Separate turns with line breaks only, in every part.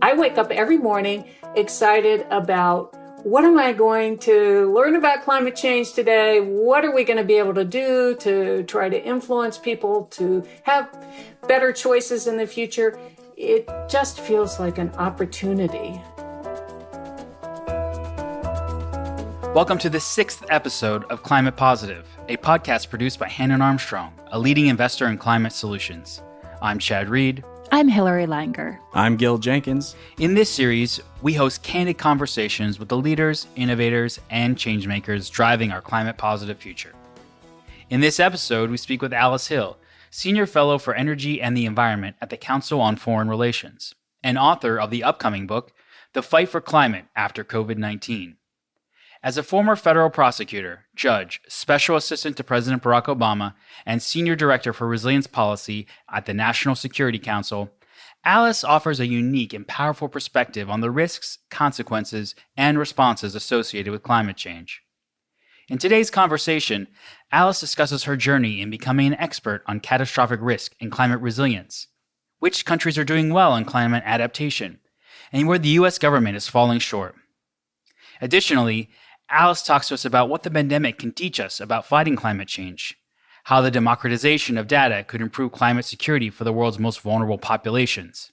I wake up every morning excited about what am I going to learn about climate change today? What are we going to be able to do to try to influence people to have better choices in the future? It just feels like an opportunity.
Welcome to the 6th episode of Climate Positive, a podcast produced by Hannon Armstrong, a leading investor in climate solutions. I'm Chad Reed.
I'm Hilary Langer.
I'm Gil Jenkins.
In this series, we host candid conversations with the leaders, innovators, and changemakers driving our climate positive future. In this episode, we speak with Alice Hill, Senior Fellow for Energy and the Environment at the Council on Foreign Relations, and author of the upcoming book, The Fight for Climate After COVID-19. As a former federal prosecutor, judge, special assistant to President Barack Obama, and senior director for resilience policy at the National Security Council, Alice offers a unique and powerful perspective on the risks, consequences, and responses associated with climate change. In today's conversation, Alice discusses her journey in becoming an expert on catastrophic risk and climate resilience, which countries are doing well in climate adaptation, and where the U.S. government is falling short. Additionally, Alice talks to us about what the pandemic can teach us about fighting climate change, how the democratization of data could improve climate security for the world's most vulnerable populations,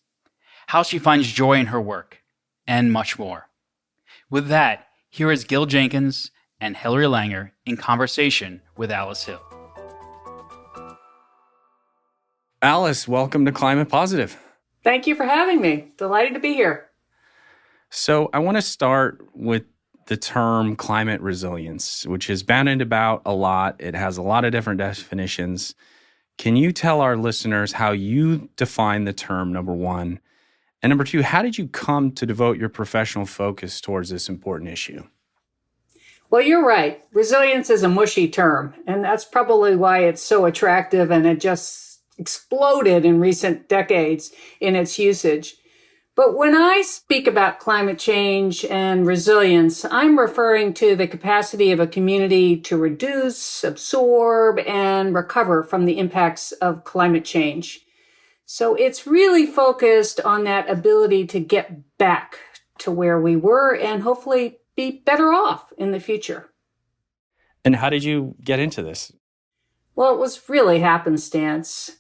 how she finds joy in her work, and much more. With that, here is Gil Jenkins and Hilary Langer in conversation with Alice Hill.
Alice, welcome to Climate Positive.
Thank you for having me. Delighted to be here.
So I want to start with the term climate resilience, which is bandied about a lot. It has a lot of different definitions. Can you tell our listeners how you define the term, number one? And number two, how did you come to devote your professional focus towards this important issue?
Well, you're right. Resilience is a mushy term, and that's probably why it's so attractive and it just exploded in recent decades in its usage. But when I speak about climate change and resilience, I'm referring to the capacity of a community to reduce, absorb, and recover from the impacts of climate change. So it's really focused on that ability to get back to where we were and hopefully be better off in the future.
And how did you get into this?
Well, it was really happenstance.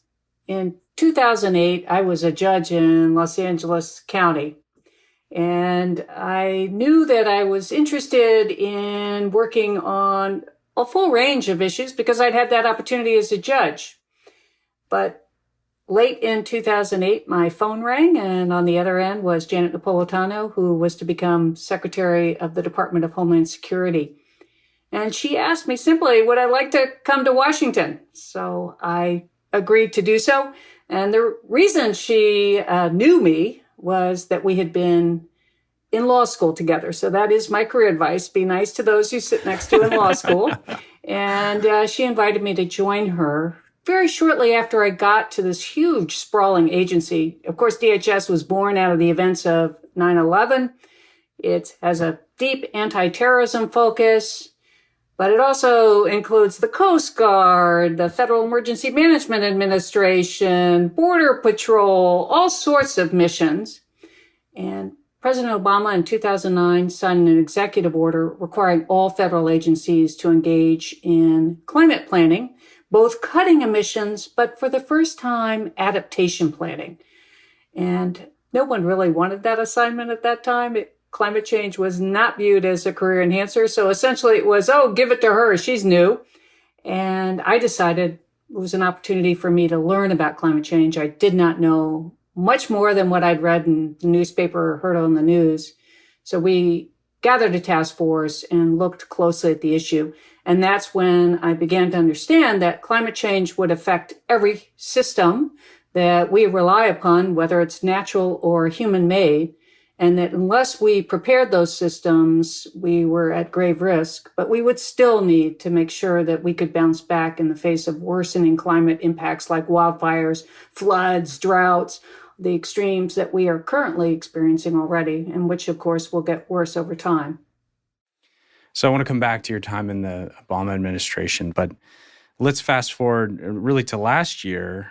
In 2008, I was a judge in Los Angeles County, and I knew that I was interested in working on a full range of issues because I'd had that opportunity as a judge. But late in 2008, my phone rang, and on the other end was Janet Napolitano, who was to become Secretary of the Department of Homeland Security. And she asked me simply, would I like to come to Washington? So I agreed to do so. And the reason she knew me was that we had been in law school together. So that is my career advice. Be nice to those you sit next to in law school. And she invited me to join her very shortly after I got to this huge sprawling agency. Of course, DHS was born out of the events of 9/11. It has a deep anti-terrorism focus, but it also includes the Coast Guard, the Federal Emergency Management Administration, Border Patrol, all sorts of missions. And President Obama in 2009 signed an executive order requiring all federal agencies to engage in climate planning, both cutting emissions, but for the first time, adaptation planning. And no one really wanted that assignment at that time. Climate change was not viewed as a career enhancer. So essentially it was, give it to her. She's new. And I decided it was an opportunity for me to learn about climate change. I did not know much more than what I'd read in the newspaper or heard on the news. So we gathered a task force and looked closely at the issue. And that's when I began to understand that climate change would affect every system that we rely upon, whether it's natural or human-made. And that unless we prepared those systems, we were at grave risk, but we would still need to make sure that we could bounce back in the face of worsening climate impacts like wildfires, floods, droughts, the extremes that we are currently experiencing already, and which, of course, will get worse over time.
So I want to come back to your time in the Obama administration, but let's fast forward really to last year.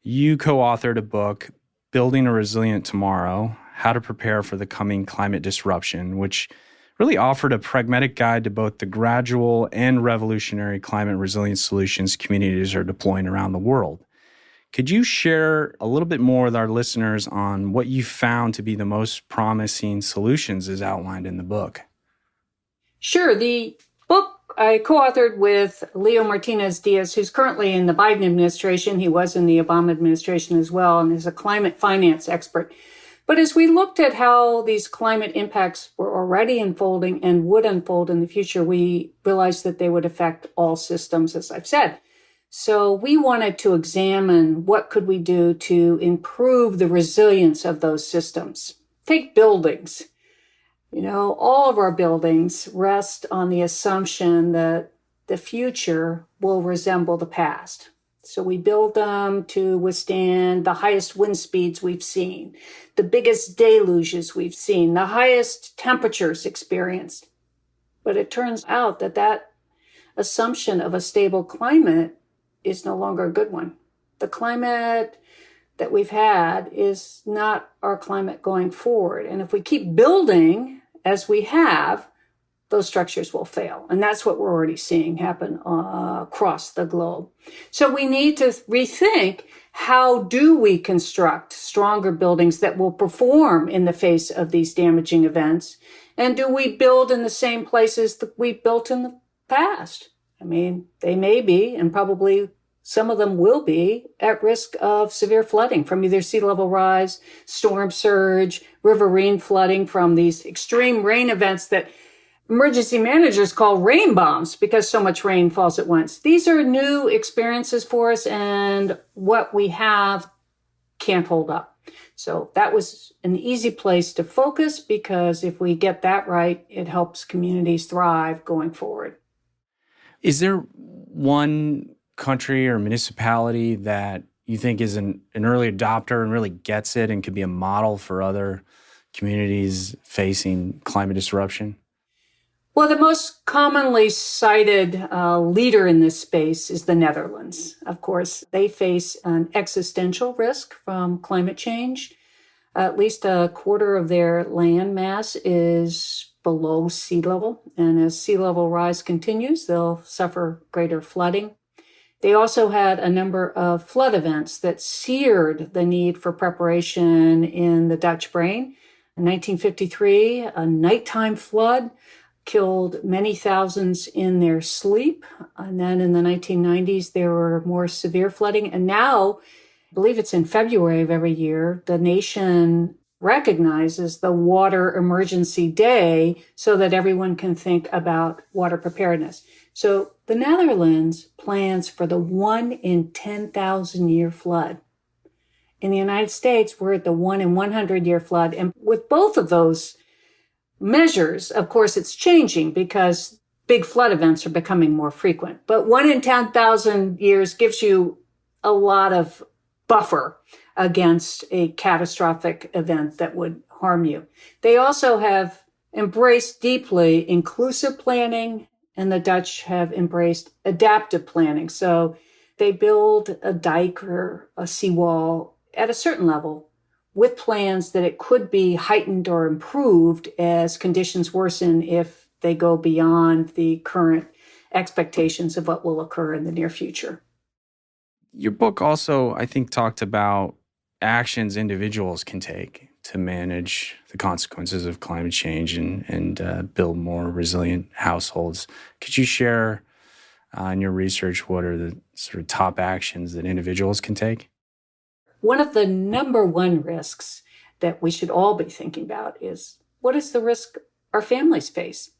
You co-authored a book, Building a Resilient Tomorrow, How to Prepare for the Coming Climate Disruption, which really offered a pragmatic guide to both the gradual and revolutionary climate resilience solutions communities are deploying around the world. Could you share a little bit more with our listeners on what you found to be the most promising solutions as outlined in the book?
Sure. The book I co-authored with Leo Martinez Diaz, who's currently in the Biden administration. He was in the Obama administration as well, and is a climate finance expert. But as we looked at how these climate impacts were already unfolding and would unfold in the future, we realized that they would affect all systems, as I've said. So we wanted to examine what could we do to improve the resilience of those systems. Take buildings. All of our buildings rest on the assumption that the future will resemble the past. So we build them to withstand the highest wind speeds we've seen, the biggest deluges we've seen, the highest temperatures experienced. But it turns out that assumption of a stable climate is no longer a good one. The climate that we've had is not our climate going forward. And if we keep building as we have, those structures will fail. And that's what we're already seeing happen across the globe. So we need to rethink, how do we construct stronger buildings that will perform in the face of these damaging events? And do we build in the same places that we built in the past? I mean, they may be, and probably some of them will be, at risk of severe flooding from either sea level rise, storm surge, riverine flooding from these extreme rain events that emergency managers call rain bombs because so much rain falls at once. These are new experiences for us, and what we have can't hold up. So that was an easy place to focus, because if we get that right, it helps communities thrive going forward.
Is there one country or municipality that you think is an early adopter and really gets it and could be a model for other communities facing climate disruption?
Well, the most commonly cited leader in this space is the Netherlands. Of course, they face an existential risk from climate change. At least a quarter of their land mass is below sea level. And as sea level rise continues, they'll suffer greater flooding. They also had a number of flood events that seared the need for preparation in the Dutch brain. In 1953, a nighttime flood killed many thousands in their sleep. And then in the 1990s, there were more severe flooding. And now, I believe it's in February of every year, the nation recognizes the Water Emergency Day so that everyone can think about water preparedness. So the Netherlands plans for the 1 in 10,000 year flood. In the United States, we're at the 1 in 100 year flood. And with both of those measures, of course, it's changing because big flood events are becoming more frequent. But 1 in 10,000 years gives you a lot of buffer against a catastrophic event that would harm you. They also have embraced deeply inclusive planning, and the Dutch have embraced adaptive planning. So they build a dike or a seawall at a certain level with plans that it could be heightened or improved as conditions worsen if they go beyond the current expectations of what will occur in the near future.
Your book also, I think, talked about actions individuals can take to manage the consequences of climate change and build more resilient households. Could you share in your research what are the sort of top actions that individuals can take?
One of the number one risks that we should all be thinking about is, what is the risk our families face?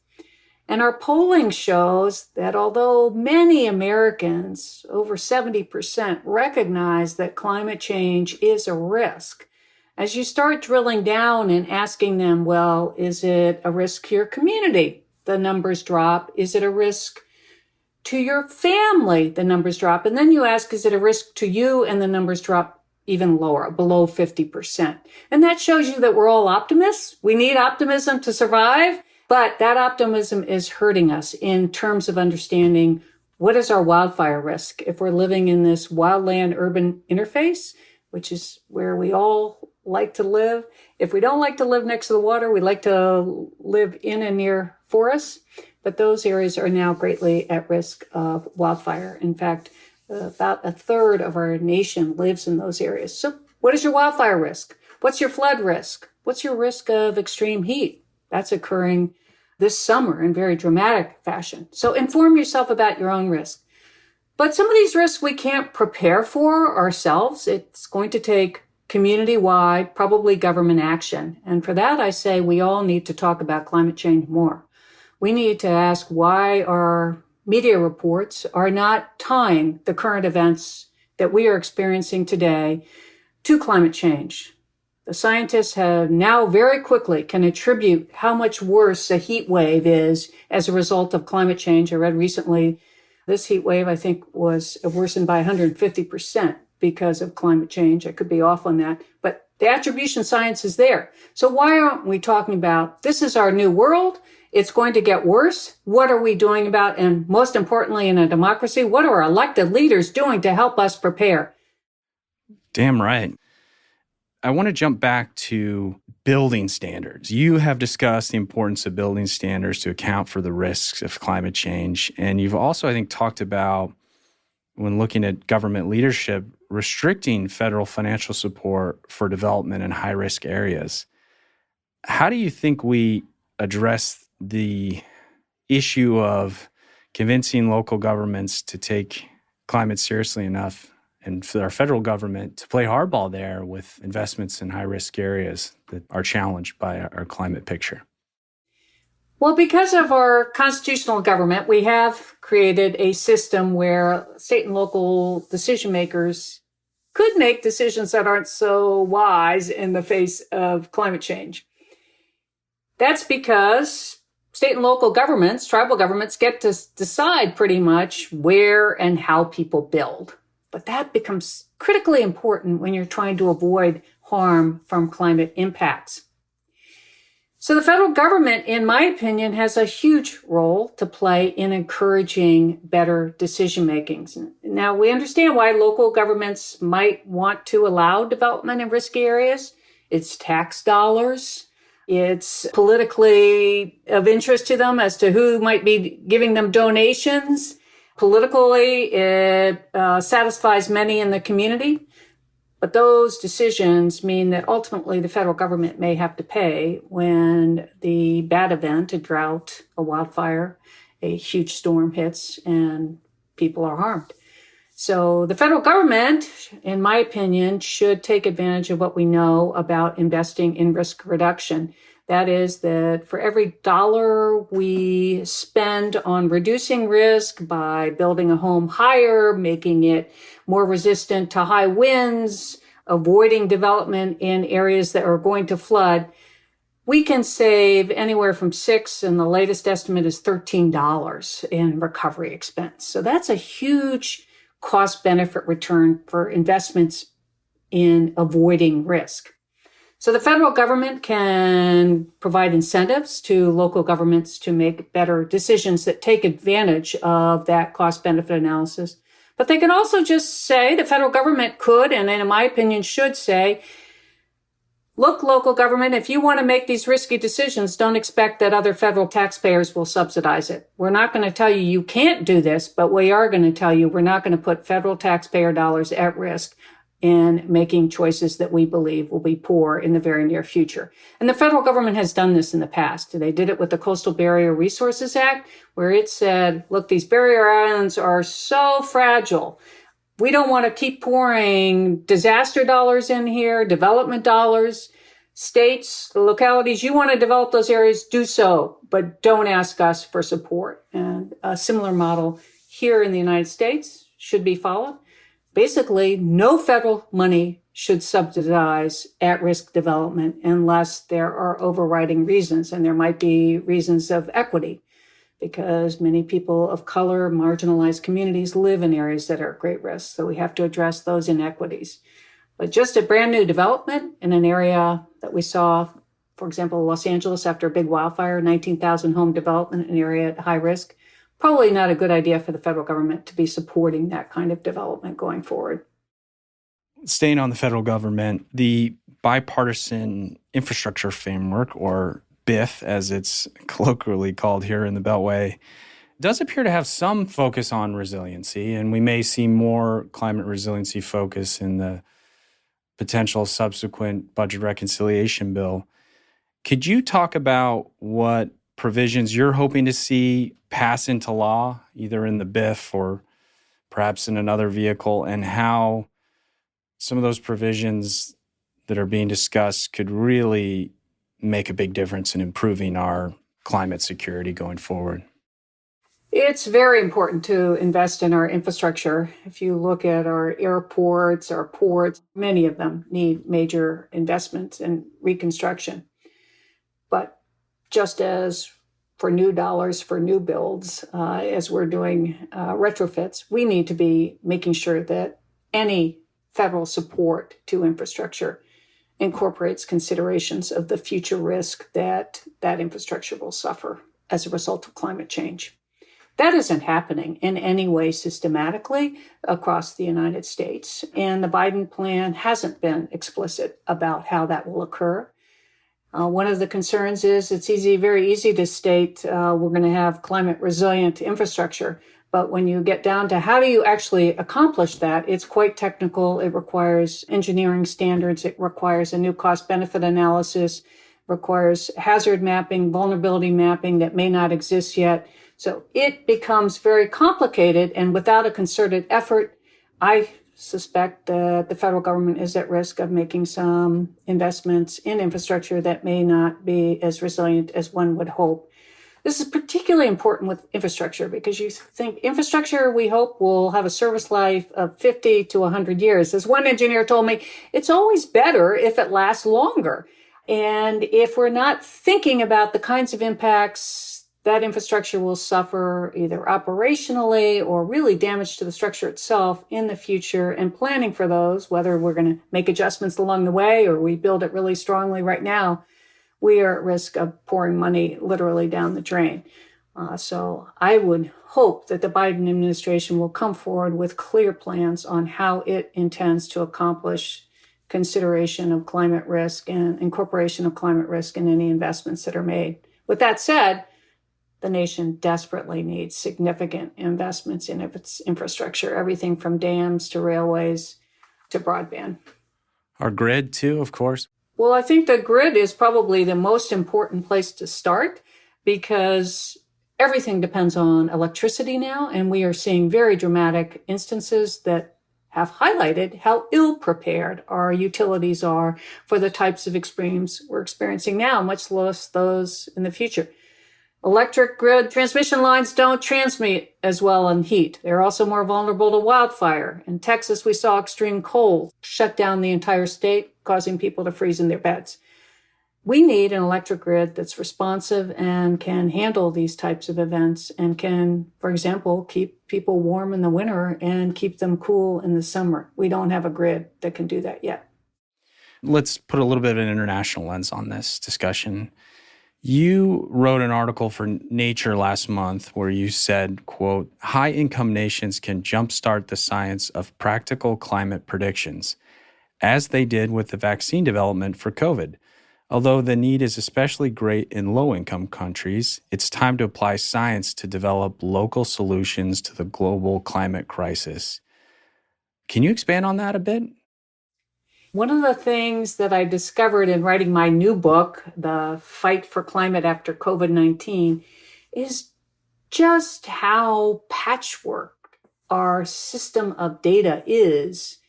And our polling shows that although many Americans, over 70%, recognize that climate change is a risk, as you start drilling down and asking them, well, is it a risk to your community? The numbers drop. Is it a risk to your family? The numbers drop. And then you ask, is it a risk to you? And the numbers drop even lower, below 50%. And that shows you that we're all optimists. We need optimism to survive. But that optimism is hurting us in terms of understanding what is our wildfire risk if we're living in this wildland-urban interface, which is where we all like to live. If we don't like to live next to the water, we like to live in and near forests. But those areas are now greatly at risk of wildfire. In fact, about a third of our nation lives in those areas. So what is your wildfire risk? What's your flood risk? What's your risk of extreme heat? That's occurring this summer in very dramatic fashion. So inform yourself about your own risk. But some of these risks we can't prepare for ourselves. It's going to take community-wide, probably government action. And for that, I say we all need to talk about climate change more. We need to ask why our media reports are not tying the current events that we are experiencing today to climate change. The scientists have now very quickly can attribute how much worse a heat wave is as a result of climate change. I read recently this heat wave, I think, was worsened by 150% because of climate change. I could be off on that, but the attribution science is there. So why aren't we talking about this is our new world? It's going to get worse. What are we doing about, and most importantly, in a democracy, what are our elected leaders doing to help us prepare?
Damn right. I want to jump back to building standards. You have discussed the importance of building standards to account for the risks of climate change. And you've also, I think, talked about, when looking at government leadership, restricting federal financial support for development in high-risk areas. How do you think we address the issue of convincing local governments to take climate seriously enough, and for our federal government to play hardball there with investments in high-risk areas that are challenged by our climate picture?
Well, because of our constitutional government, we have created a system where state and local decision makers could make decisions that aren't so wise in the face of climate change. That's because state and local governments, tribal governments, get to decide pretty much where and how people build. But that becomes critically important when you're trying to avoid harm from climate impacts. So the federal government, in my opinion, has a huge role to play in encouraging better decision making. Now, we understand why local governments might want to allow development in risky areas. It's tax dollars. It's politically of interest to them as to who might be giving them donations. Politically, it satisfies many in the community, but those decisions mean that ultimately the federal government may have to pay when the bad event, a drought, a wildfire, a huge storm hits and people are harmed. So the federal government, in my opinion, should take advantage of what we know about investing in risk reduction. That is that for every dollar we spend on reducing risk by building a home higher, making it more resistant to high winds, avoiding development in areas that are going to flood, we can save anywhere from $6, and the latest estimate is $13 in recovery expense. So that's a huge cost-benefit return for investments in avoiding risk. So the federal government can provide incentives to local governments to make better decisions that take advantage of that cost-benefit analysis. But they can also just say, the federal government could, and in my opinion should say, look, local government, if you want to make these risky decisions, don't expect that other federal taxpayers will subsidize it. We're not going to tell you you can't do this, but we are going to tell you we're not going to put federal taxpayer dollars at risk in making choices that we believe will be poor in the very near future. And the federal government has done this in the past. They did it with the Coastal Barrier Resources Act, where it said, look, these barrier islands are so fragile. We don't want to keep pouring disaster dollars in here, development dollars. States, the localities, you want to develop those areas, do so, but don't ask us for support. And a similar model here in the United States should be followed. Basically, no federal money should subsidize at-risk development unless there are overriding reasons, and there might be reasons of equity, because many people of color, marginalized communities live in areas that are at great risk, so we have to address those inequities. But just a brand new development in an area that we saw, for example, Los Angeles after a big wildfire, 19,000 home development in an area at high risk, probably not a good idea for the federal government to be supporting that kind of development going forward.
Staying on the federal government, the bipartisan infrastructure framework, or BIF, as it's colloquially called here in the Beltway, does appear to have some focus on resiliency, and we may see more climate resiliency focus in the potential subsequent budget reconciliation bill. Could you talk about what provisions you're hoping to see pass into law, either in the BIF or perhaps in another vehicle, and how some of those provisions that are being discussed could really make a big difference in improving our climate security going forward?
It's very important to invest in our infrastructure. If you look at our airports, our ports, many of them need major investments and reconstruction. But just as for new dollars for new builds, as we're doing retrofits, we need to be making sure that any federal support to infrastructure incorporates considerations of the future risk that that infrastructure will suffer as a result of climate change. That isn't happening in any way systematically across the United States, and the Biden plan hasn't been explicit about how that will occur. One of the concerns is it's very easy to state we're going to have climate resilient infrastructure, but when you get down to how do you actually accomplish that, it's quite technical. It requires engineering standards. It requires a new cost-benefit analysis, requires hazard mapping, vulnerability mapping that may not exist yet. So it becomes very complicated, and without a concerted effort, I suspect that the federal government is at risk of making some investments in infrastructure that may not be as resilient as one would hope. This is particularly important with infrastructure because you think infrastructure, we hope, will have a service life of 50 to 100 years. As one engineer told me, it's always better if it lasts longer. And if we're not thinking about the kinds of impacts that infrastructure will suffer either operationally or really damage to the structure itself in the future, and planning for those, whether we're going to make adjustments along the way or we build it really strongly right now, we are at risk of pouring money literally down the drain. So I would hope that the Biden administration will come forward with clear plans on how it intends to accomplish consideration of climate risk and incorporation of climate risk in any investments that are made. With that said, the nation desperately needs significant investments in its infrastructure, everything from dams to railways to broadband.
Our grid, too, of course.
Well, I think the grid is probably the most important place to start because everything depends on electricity now, and we are seeing very dramatic instances that have highlighted how ill-prepared our utilities are for the types of extremes we're experiencing now, much less those in the future. Electric grid transmission lines don't transmit as well in heat. They're also more vulnerable to wildfire. In Texas, we saw extreme cold shut down the entire state, causing people to freeze in their beds. We need an electric grid that's responsive and can handle these types of events and can, for example, keep people warm in the winter and keep them cool in the summer. We don't have a grid that can do that yet.
Let's put a little bit of an international lens on this discussion. You wrote an article for Nature last month where you said, quote, high-income nations can jumpstart the science of practical climate predictions, as they did with the vaccine development for COVID. Although the need is especially great in low-income countries, it's time to apply science to develop local solutions to the global climate crisis. Can you expand on that a bit?
One of the things that I discovered in writing my new book, The Fight for Climate After COVID-19, is just how patchwork our system of data is.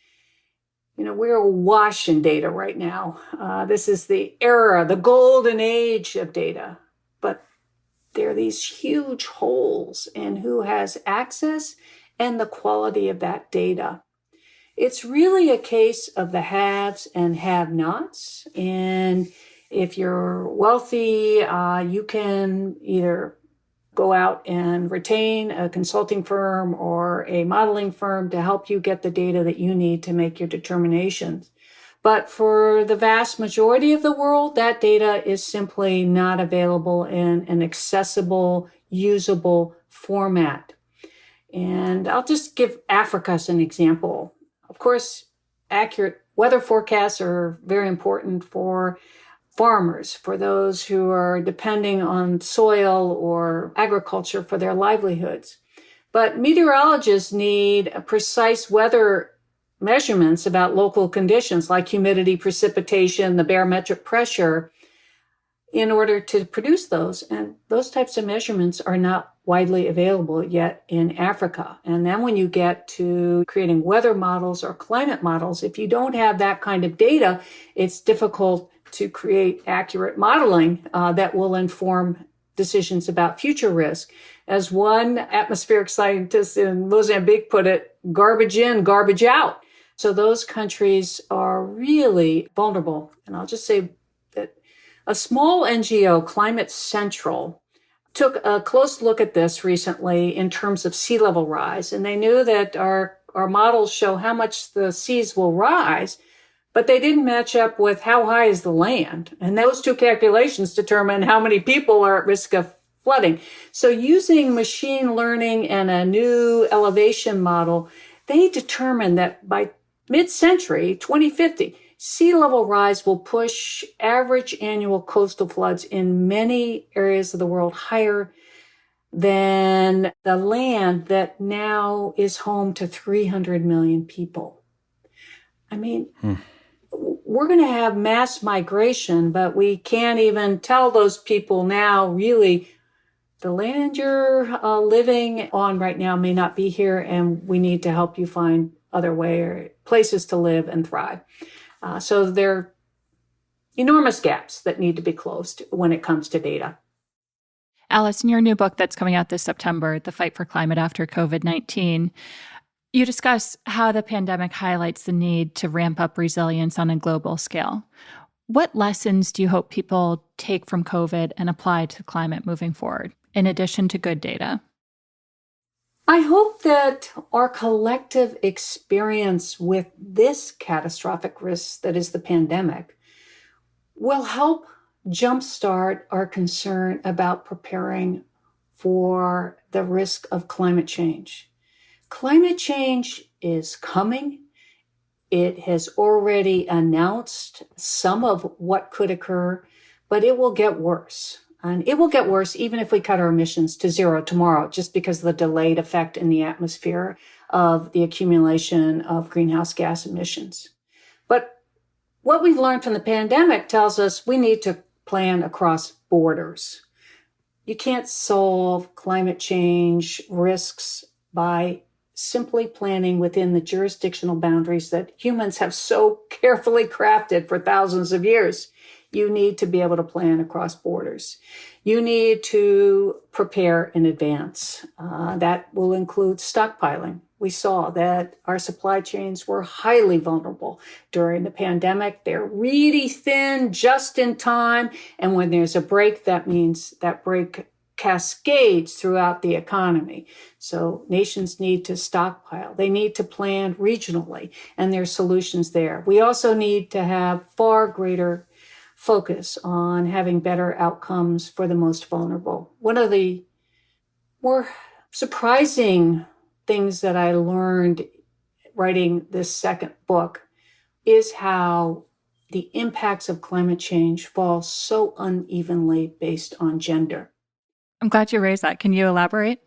You know, we're awash in data right now. This is the era, the golden age of data. But there are these huge holes in who has access and the quality of that data. It's really a case of the haves and have-nots. And if you're wealthy, you can either go out and retain a consulting firm or a modeling firm to help you get the data that you need to make your determinations. But for the vast majority of the world, that data is simply not available in an accessible, usable format. And I'll just give Africa as an example. Of course, accurate weather forecasts are very important for farmers, for those who are depending on soil or agriculture for their livelihoods. But meteorologists need precise weather measurements about local conditions like humidity, precipitation, the barometric pressure in order to produce those. And those types of measurements are not widely available yet in Africa. And then when you get to creating weather models or climate models, if you don't have that kind of data, it's difficult to create accurate modeling that will inform decisions about future risk. As one atmospheric scientist in Mozambique put it, garbage in, garbage out. So those countries are really vulnerable. And I'll just say that a small NGO, Climate Central, took a close look at this recently in terms of sea level rise. And they knew that our models show how much the seas will rise, but they didn't match up with how high is the land. And those two calculations determine how many people are at risk of flooding. So using machine learning and a new elevation model, they determined that by mid-century, 2050, sea level rise will push average annual coastal floods in many areas of the world higher than the land that now is home to 300 million people. I mean, we're going to have mass migration, but we can't even tell those people now really the land you're living on right now may not be here, and we need to help you find other places to live and thrive. So there are enormous gaps that need to be closed when it comes to data.
Alice, in your new book that's coming out this September, The Fight for Climate After COVID-19, you discuss how the pandemic highlights the need to ramp up resilience on a global scale. What lessons do you hope people take from COVID and apply to climate moving forward, in addition to good data?
I hope that our collective experience with this catastrophic risk that is the pandemic will help jumpstart our concern about preparing for the risk of climate change. Climate change is coming. It has already announced some of what could occur, but it will get worse. And it will get worse even if we cut our emissions to zero tomorrow, just because of the delayed effect in the atmosphere of the accumulation of greenhouse gas emissions. But what we've learned from the pandemic tells us we need to plan across borders. You can't solve climate change risks by simply planning within the jurisdictional boundaries that humans have so carefully crafted for thousands of years. You need to be able to plan across borders. You need to prepare in advance. That will include stockpiling. We saw that our supply chains were highly vulnerable during the pandemic. They're really thin, just in time. And when there's a break, that means that break cascades throughout the economy. So nations need to stockpile. They need to plan regionally, and there's solutions there. We also need to have far greater focus on having better outcomes for the most vulnerable. One of the more surprising things that I learned writing this second book is how the impacts of climate change fall so unevenly based on gender.
I'm glad you raised that. Can you elaborate?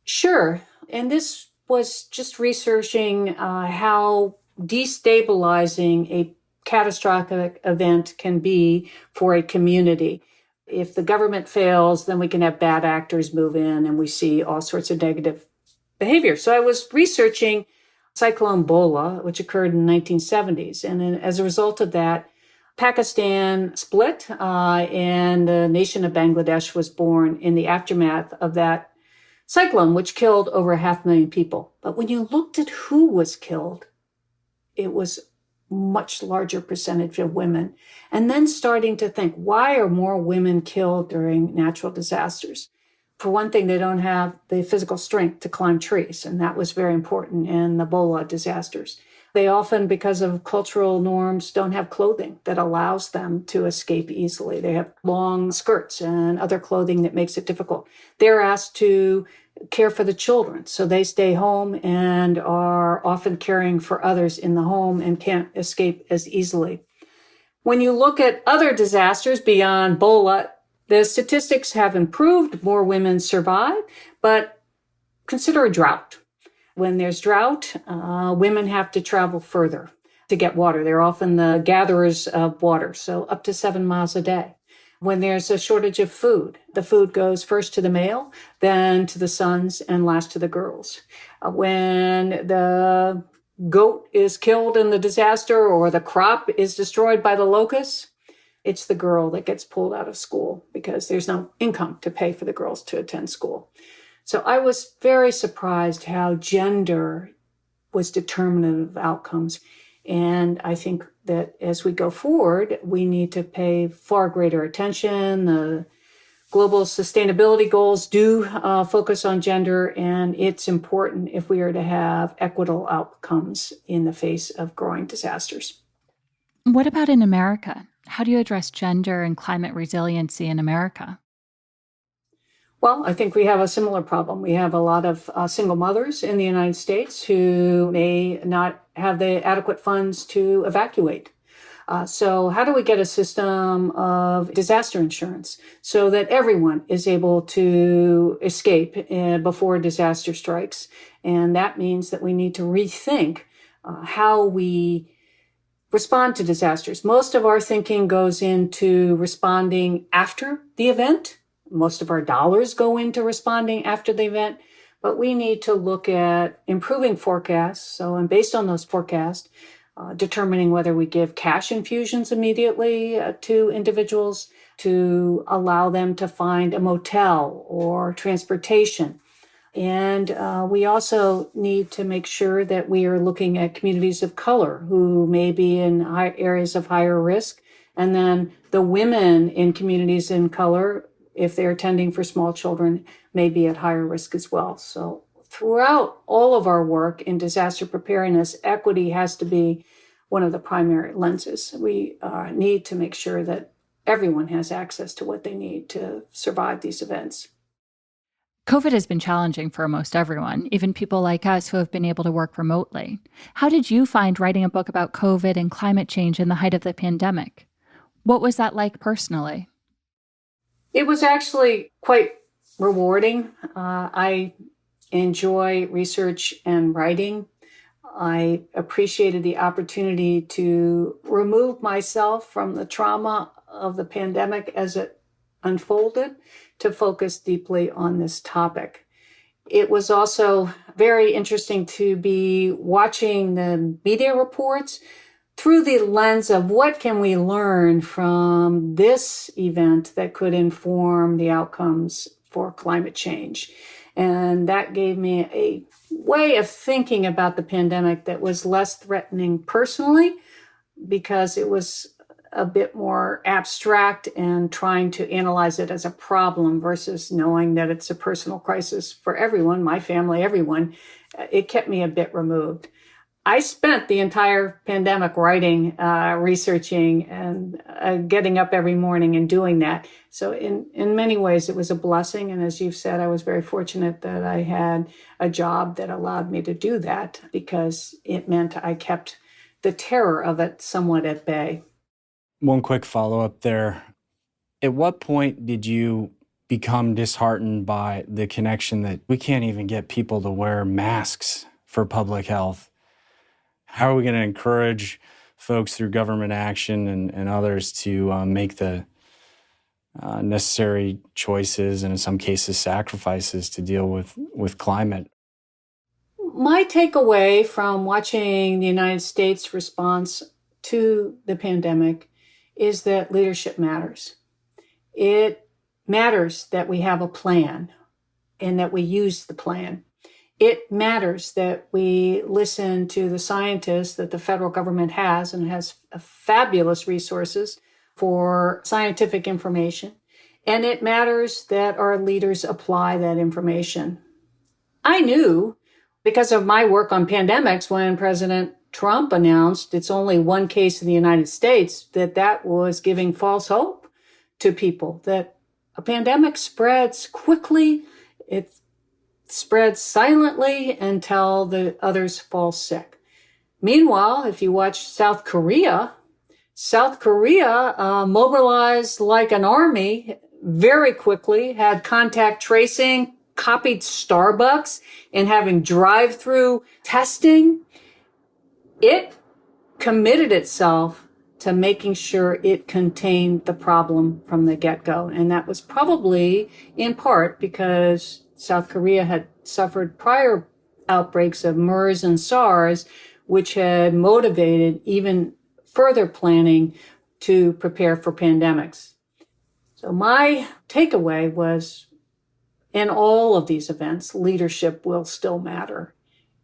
Sure. And this was just researching how destabilizing a catastrophic event can be for a community. If the government fails, then we can have bad actors move in and we see all sorts of negative behavior. So I was researching Cyclone Bola, which occurred in the 1970s. And as a result of that, Pakistan split and the nation of Bangladesh was born in the aftermath of that cyclone, which killed over 500,000 people. But when you looked at who was killed, it was much larger percentage of women. And then starting to think, why are more women killed during natural disasters? For one thing, they don't have the physical strength to climb trees, and that was very important in the Bola disasters. They often, because of cultural norms, don't have clothing that allows them to escape easily. They have long skirts and other clothing that makes it difficult. They're asked to care for the children, so they stay home and are often caring for others in the home and can't escape as easily. When you look at other disasters beyond Ebola, the statistics have improved. More women survive, but consider a drought. When there's drought, women have to travel further to get water. They're often the gatherers of water, so up to 7 miles a day. When there's a shortage of food, the food goes first to the male, then to the sons, and last to the girls. When the goat is killed in the disaster or the crop is destroyed by the locusts, it's the girl that gets pulled out of school because there's no income to pay for the girls to attend school. So I was very surprised how gender was determinative of outcomes. And I think that as we go forward, we need to pay far greater attention. The global sustainability goals do focus on gender, and it's important if we are to have equitable outcomes in the face of growing disasters.
What about in America? How do you address gender and climate resiliency in America?
Well, I think we have a similar problem. We have a lot of single mothers in the United States who may not have the adequate funds to evacuate. So how do we get a system of disaster insurance so that everyone is able to escape before disaster strikes? And that means that we need to rethink how we respond to disasters. Most of our thinking goes into responding after the event. Most of our dollars go into responding after the event, but we need to look at improving forecasts. So, and based on those forecasts, determining whether we give cash infusions immediately to individuals to allow them to find a motel or transportation. And we also need to make sure that we are looking at communities of color who may be in areas of higher risk. And then the women in communities in color, if they're tending for small children, may be at higher risk as well. So throughout all of our work in disaster preparedness, equity has to be one of the primary lenses. We need to make sure that everyone has access to what they need to survive these events.
COVID has been challenging for almost everyone, even people like us who have been able to work remotely. How did you find writing a book about COVID and climate change in the height of the pandemic? What was that like personally?
It was actually quite rewarding. I enjoy research and writing. I appreciated the opportunity to remove myself from the trauma of the pandemic as it unfolded to focus deeply on this topic. It was also very interesting to be watching the media reports through the lens of what can we learn from this event that could inform the outcomes for climate change. And that gave me a way of thinking about the pandemic that was less threatening personally, because it was a bit more abstract and trying to analyze it as a problem versus knowing that it's a personal crisis for everyone, my family, everyone. It kept me a bit removed. I spent the entire pandemic writing, researching, and getting up every morning and doing that. So in many ways, it was a blessing. And as you've said, I was very fortunate that I had a job that allowed me to do that, because it meant I kept the terror of it somewhat at bay.
One quick follow-up there. At what point did you become disheartened by the connection that we can't even get people to wear masks for public health? How are we going to encourage folks through government action and others to make the necessary choices and in some cases sacrifices to deal with climate?
My takeaway from watching the United States response to the pandemic is that leadership matters. It matters that we have a plan and that we use the plan. It matters that we listen to the scientists that the federal government has, and has fabulous resources for scientific information. And it matters that our leaders apply that information. I knew, because of my work on pandemics, when President Trump announced it's only one case in the United States, that was giving false hope to people, that a pandemic spreads quickly. It spreads silently until the others fall sick. Meanwhile, if you watch South Korea mobilized like an army very quickly, had contact tracing, copied Starbucks, and having drive-through testing. It committed itself to making sure it contained the problem from the get-go. And that was probably in part because South Korea had suffered prior outbreaks of MERS and SARS, which had motivated even further planning to prepare for pandemics. So my takeaway was, in all of these events, leadership will still matter.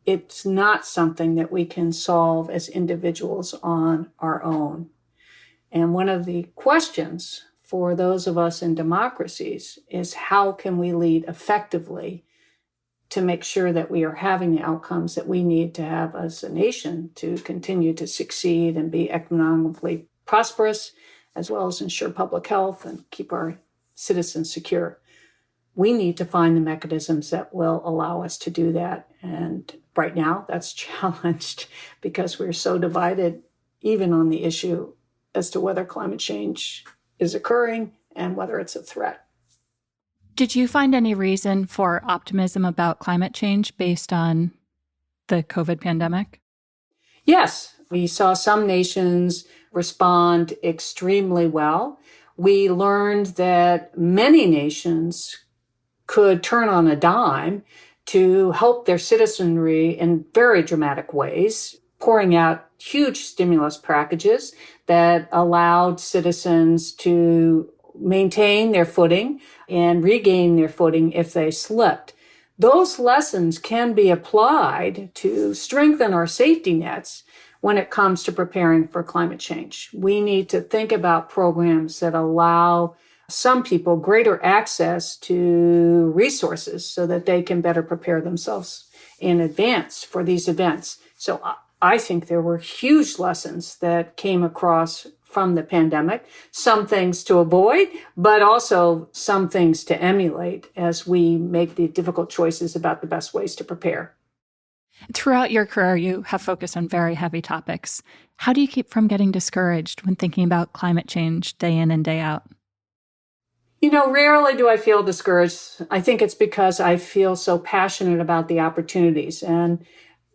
It's not something that we can solve as individuals on our own. And one of the questions for those of us in democracies is, how can we lead effectively to make sure that we are having the outcomes that we need to have as a nation to continue to succeed and be economically prosperous, as well as ensure public health and keep our citizens secure. We need to find the mechanisms that will allow us to do that. And right now, that's challenged because we're so divided, even on the issue as to whether climate change is occurring and whether it's a threat.
Did you find any reason for optimism about climate change based on the COVID pandemic?
Yes, we saw some nations respond extremely well. We learned that many nations could turn on a dime to help their citizenry in very dramatic ways, pouring out huge stimulus packages that allowed citizens to maintain their footing and regain their footing if they slipped. Those lessons can be applied to strengthen our safety nets when it comes to preparing for climate change. We need to think about programs that allow some people greater access to resources so that they can better prepare themselves in advance for these events. So I think there were huge lessons that came across from the pandemic, some things to avoid, but also some things to emulate as we make the difficult choices about the best ways to prepare.
Throughout your career, you have focused on very heavy topics. How do you keep from getting discouraged when thinking about climate change day in and day out?
Rarely do I feel discouraged. I think it's because I feel so passionate about the opportunities. And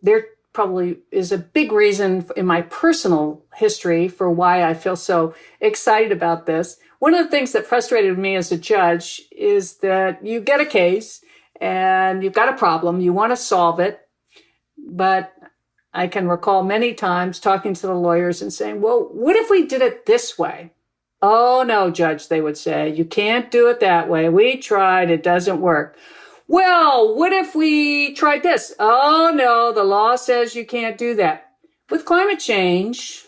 there probably is a big reason in my personal history for why I feel so excited about this. One of the things that frustrated me as a judge is that you get a case and you've got a problem, you want to solve it, but I can recall many times talking to the lawyers and saying, well, what if we did it this way? Oh, no, Judge, they would say, you can't do it that way. We tried, it doesn't work. Well, what if we tried this? Oh, no, the law says you can't do that. With climate change,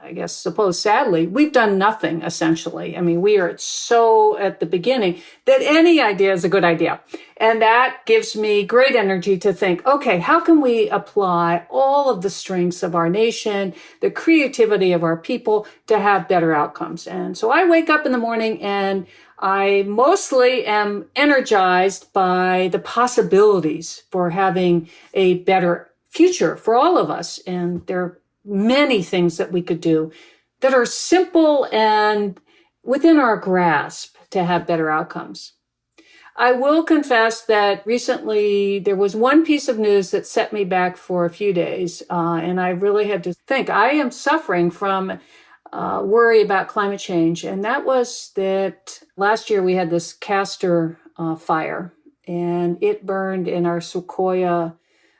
I suppose sadly, we've done nothing, essentially. I mean, we are so at the beginning that any idea is a good idea. And that gives me great energy to think, okay, how can we apply all of the strengths of our nation, the creativity of our people to have better outcomes? And so I wake up in the morning and I mostly am energized by the possibilities for having a better future for all of us. And there are many things that we could do that are simple and within our grasp to have better outcomes. I will confess that recently there was one piece of news that set me back for a few days, and I really had to think. I am suffering from worry about climate change, and that was that last year we had this castor fire, and it burned in our sequoia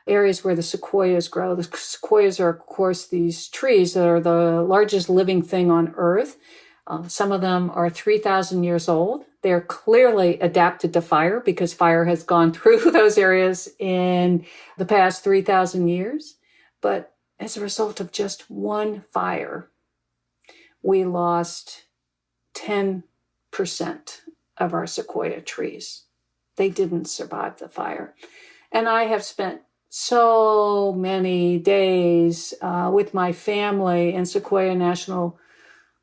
areas where the sequoias grow. The sequoias are, of course, these trees that are the largest living thing on Earth. Some of them are 3,000 years old. They're clearly adapted to fire because fire has gone through those areas in the past 3,000 years. But as a result of just one fire, we lost 10% of our sequoia trees. They didn't survive the fire. And I have spent so many days with my family in Sequoia National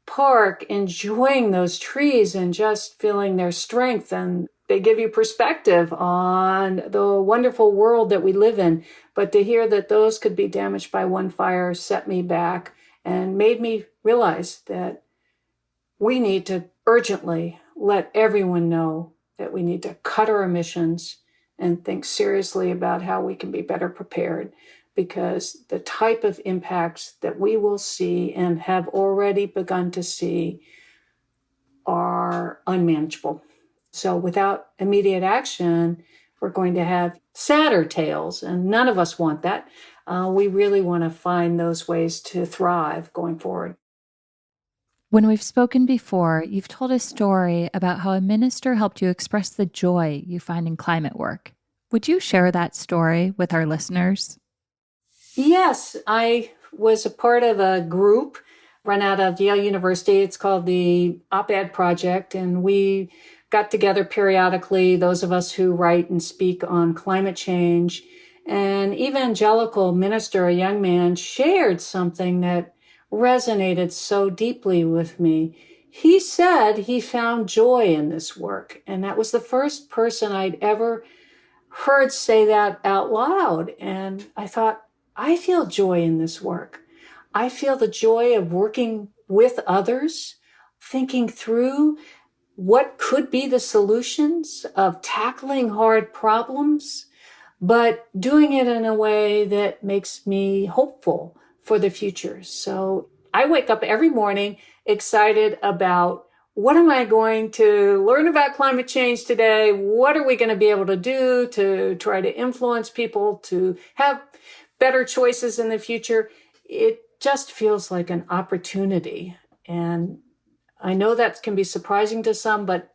Park, enjoying those trees and just feeling their strength. And they give you perspective on the wonderful world that we live in. But to hear that those could be damaged by one fire set me back and made me realize that we need to urgently let everyone know that we need to cut our emissions and think seriously about how we can be better prepared, because the type of impacts that we will see and have already begun to see are unmanageable. So without immediate action, we're going to have sadder tales, and none of us want that. We really want to find those ways to thrive going forward.
When we've spoken before, you've told a story about how a minister helped you express the joy you find in climate work. Would you share that story with our listeners?
Yes, I was a part of a group run out of Yale University. It's called the Op-Ed Project, and we got together periodically, those of us who write and speak on climate change. An evangelical minister, a young man, shared something that resonated so deeply with me. He said he found joy in this work, and that was the first person I'd ever heard say that out loud. And I thought, I feel joy in this work. I feel the joy of working with others, thinking through what could be the solutions, of tackling hard problems, but doing it in a way that makes me hopeful for the future. So I wake up every morning excited about, what am I going to learn about climate change today? What are we going to be able to do to try to influence people to have better choices in the future? It just feels like an opportunity. And I know that can be surprising to some, but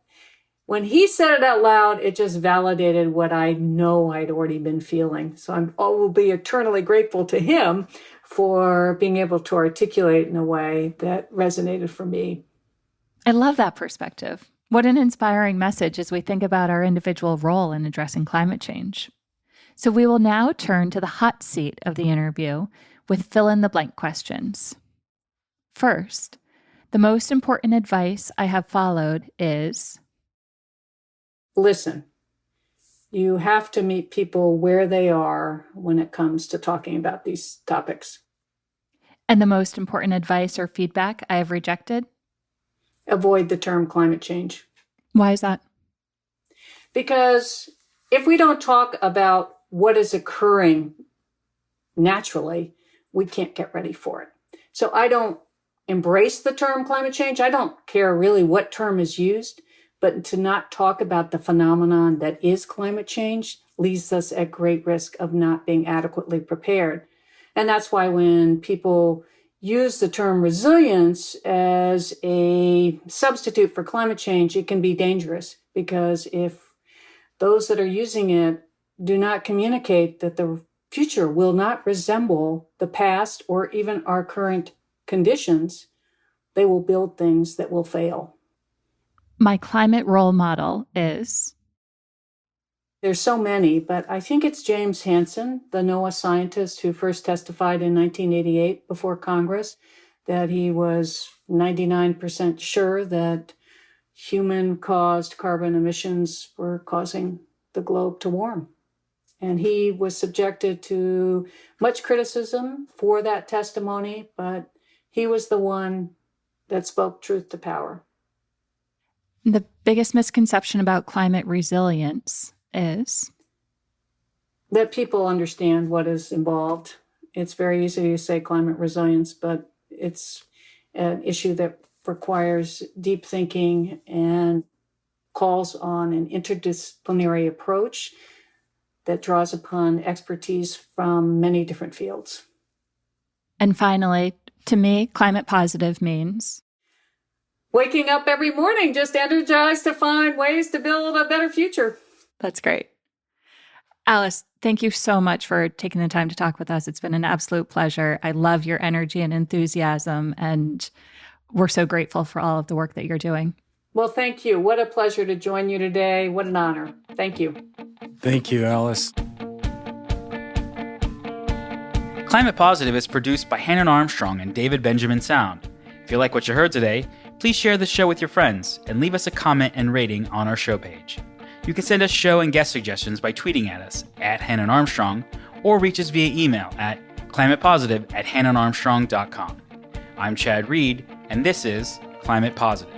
when he said it out loud, it just validated what I know I'd already been feeling. So I will be eternally grateful to him for being able to articulate in a way that resonated for me.
I love that perspective. What an inspiring message as we think about our individual role in addressing climate change. So we will now turn to the hot seat of the interview with fill-in-the-blank questions. First, the most important advice I have followed is,
listen. You have to meet people where they are when it comes to talking about these topics.
And the most important advice or feedback I have rejected?
Avoid the term climate change.
Why is that?
Because if we don't talk about what is occurring naturally, we can't get ready for it. So I don't embrace the term climate change. I don't care really what term is used, but to not talk about the phenomenon that is climate change leaves us at great risk of not being adequately prepared. And that's why when people use the term resilience as a substitute for climate change, it can be dangerous, because if those that are using it do not communicate that the future will not resemble the past or even our current conditions, they will build things that will fail.
My climate role model is?
There's so many, but I think it's James Hansen, the NOAA scientist who first testified in 1988 before Congress, that he was 99% sure that human-caused carbon emissions were causing the globe to warm. And he was subjected to much criticism for that testimony, but he was the one that spoke truth to power.
The biggest misconception about climate resilience is?
That people understand what is involved. It's very easy to say climate resilience, but it's an issue that requires deep thinking and calls on an interdisciplinary approach that draws upon expertise from many different fields.
And finally, to me, climate positive means?
Waking up every morning just energized to find ways to build a better future.
That's great. Alice, thank you so much for taking the time to talk with us. It's been an absolute pleasure. I love your energy and enthusiasm, and we're so grateful for all of the work that you're doing.
Well, thank you. What a pleasure to join you today. What an honor. Thank you.
Thank you, Alice.
Climate Positive is produced by Hannon Armstrong and David Benjamin Sound. If you like what you heard today, please share the show with your friends and leave us a comment and rating on our show page. You can send us show and guest suggestions by tweeting at us at Hannon Armstrong or reach us via email at climatepositive@hannonarmstrong.com. I'm Chad Reed, and this is Climate Positive.